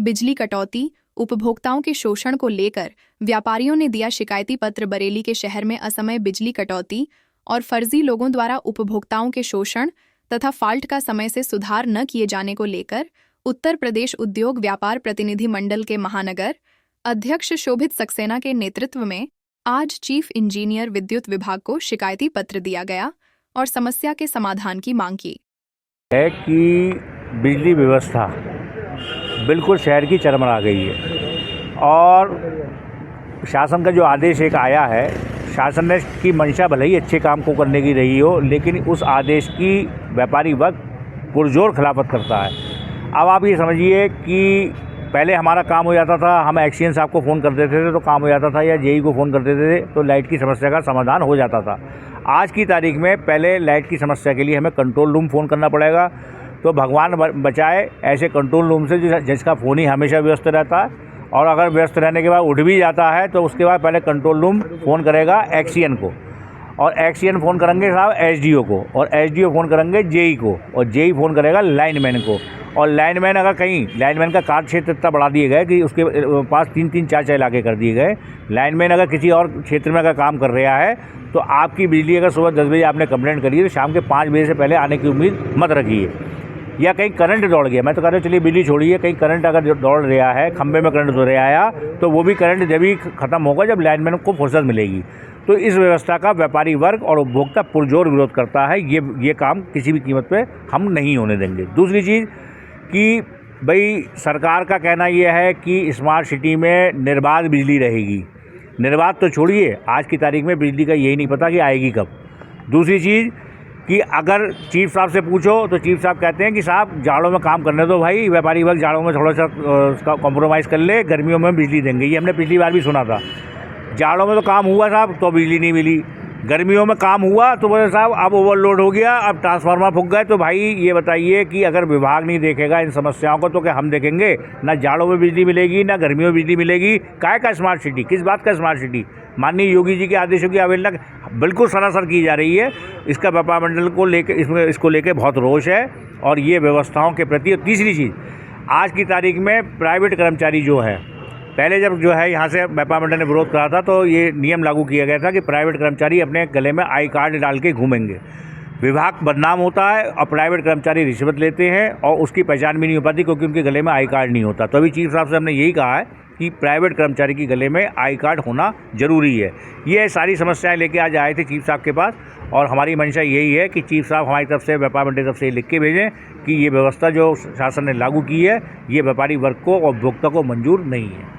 बिजली कटौती, उपभोक्ताओं के शोषण को लेकर व्यापारियों ने दिया शिकायती पत्र। बरेली के शहर में असमय बिजली कटौती और फर्जी लोगों द्वारा उपभोक्ताओं के शोषण तथा फाल्ट का समय से सुधार न किए जाने को लेकर उत्तर प्रदेश उद्योग व्यापार प्रतिनिधि मंडल के महानगर अध्यक्ष शोभित सक्सेना के नेतृत्व में आज चीफ इंजीनियर विद्युत विभाग को शिकायती पत्र दिया गया और समस्या के समाधान की मांग की है कि बिजली व्यवस्था बिल्कुल शहर की चरमरा गई है और शासन का जो आदेश एक आया है, शासन ने की मंशा भले ही अच्छे काम को करने की रही हो, लेकिन उस आदेश की व्यापारी वर्ग पुरजोर खिलाफत करता है। अब आप ये समझिए कि पहले हमारा काम हो जाता था, हम एक्सीएन साहब को फ़ोन कर देते थे तो काम हो जाता था, या जेई को फ़ोन कर देते थे तो लाइट की समस्या का समाधान हो जाता था। आज की तारीख में पहले लाइट की समस्या के लिए हमें कंट्रोल रूम फ़ोन करना पड़ेगा, तो भगवान बचाए ऐसे कंट्रोल रूम से जिसका फ़ोन ही हमेशा व्यस्त रहता है, और अगर व्यस्त रहने के बाद उठ भी जाता है तो उसके बाद पहले कंट्रोल रूम फ़ोन करेगा एक्सीएन को, और एक्सीएन फ़ोन करेंगे साहब एसडीओ को, और एसडीओ फ़ोन करेंगे जेई को, और जेई फ़ोन करेगा लाइनमैन को। और लाइनमैन अगर कहीं लाइनमैन का कार्य क्षेत्र इतना बढ़ा दिए गए कि उसके पास 3-3 4-4 इलाके कर दिए गए। लाइनमैन अगर किसी और क्षेत्र में अगर काम कर रहा है तो आपकी बिजली अगर सुबह 10 बजे आपने कंप्लेंट करी है तो शाम के 5 बजे से पहले आने की उम्मीद मत रखिए। या कहीं करंट दौड़ गया, मैं तो कह रहा हूँ चलिए बिजली छोड़िए, कहीं करंट अगर दौड़ रहा है, खंभे में करंट दौड़ रहा है, तो वो भी करंट जब ही ख़त्म होगा जब लाइनमैन को फुर्सत मिलेगी। तो इस व्यवस्था का व्यापारी वर्ग और उपभोक्ता पुरजोर विरोध करता है। ये काम किसी भी कीमत पे हम नहीं होने देंगे। दूसरी चीज़ कि भाई सरकार का कहना यह है कि स्मार्ट सिटी में निर्बाध बिजली रहेगी। निर्बाध तो छोड़िए, आज की तारीख में बिजली का यही नहीं पता कि आएगी कब। दूसरी चीज़ कि अगर चीफ साहब से पूछो तो चीफ साहब कहते हैं कि साहब जाड़ों में काम करने दो भाई, व्यापारी वर्ग जाड़ों में थोड़ा सा कॉम्प्रोमाइज़ कर ले, गर्मियों में बिजली देंगे। ये हमने पिछली बार भी सुना था। जाड़ों में तो काम हुआ साहब तो बिजली नहीं मिली, गर्मियों में काम हुआ तो बोले साहब अब ओवरलोड हो गया, अब ट्रांसफार्मर फूक गए। तो भाई ये बताइए कि अगर विभाग नहीं देखेगा इन समस्याओं को तो क्या हम देखेंगे? ना जाड़ों में बिजली मिलेगी ना गर्मियों में बिजली मिलेगी। काय का स्मार्ट सिटी, किस बात का स्मार्ट सिटी? माननीय योगी जी के आदेशों की अवहेलना बिल्कुल सरासर की जा रही है। इसका व्यापार मंडल को लेकर इसको लेकर बहुत रोष है और ये व्यवस्थाओं के प्रति। और तीसरी चीज़, आज की तारीख में प्राइवेट कर्मचारी जो है, पहले जब जो है यहाँ से व्यापार मंडल ने विरोध करा था तो ये नियम लागू किया गया था कि प्राइवेट कर्मचारी अपने गले में आई कार्ड डाल के घूमेंगे। विभाग बदनाम होता है और प्राइवेट कर्मचारी रिश्वत लेते हैं और उसकी पहचान भी नहीं हो पाती क्योंकि उनके गले में आई कार्ड नहीं होता। तो अभी चीफ साहब से हमने यही कहा है कि प्राइवेट कर्मचारी के गले में आई कार्ड होना ज़रूरी है। ये सारी समस्याएं लेके आज आए थे चीफ साहब के पास, और हमारी मंशा यही है कि चीफ साहब हमारी तरफ से, व्यापार मंडल की तरफ से लिख के भेजें कि ये व्यवस्था जो शासन ने लागू की है ये व्यापारी वर्ग को और उपभोक्ता को मंजूर नहीं है।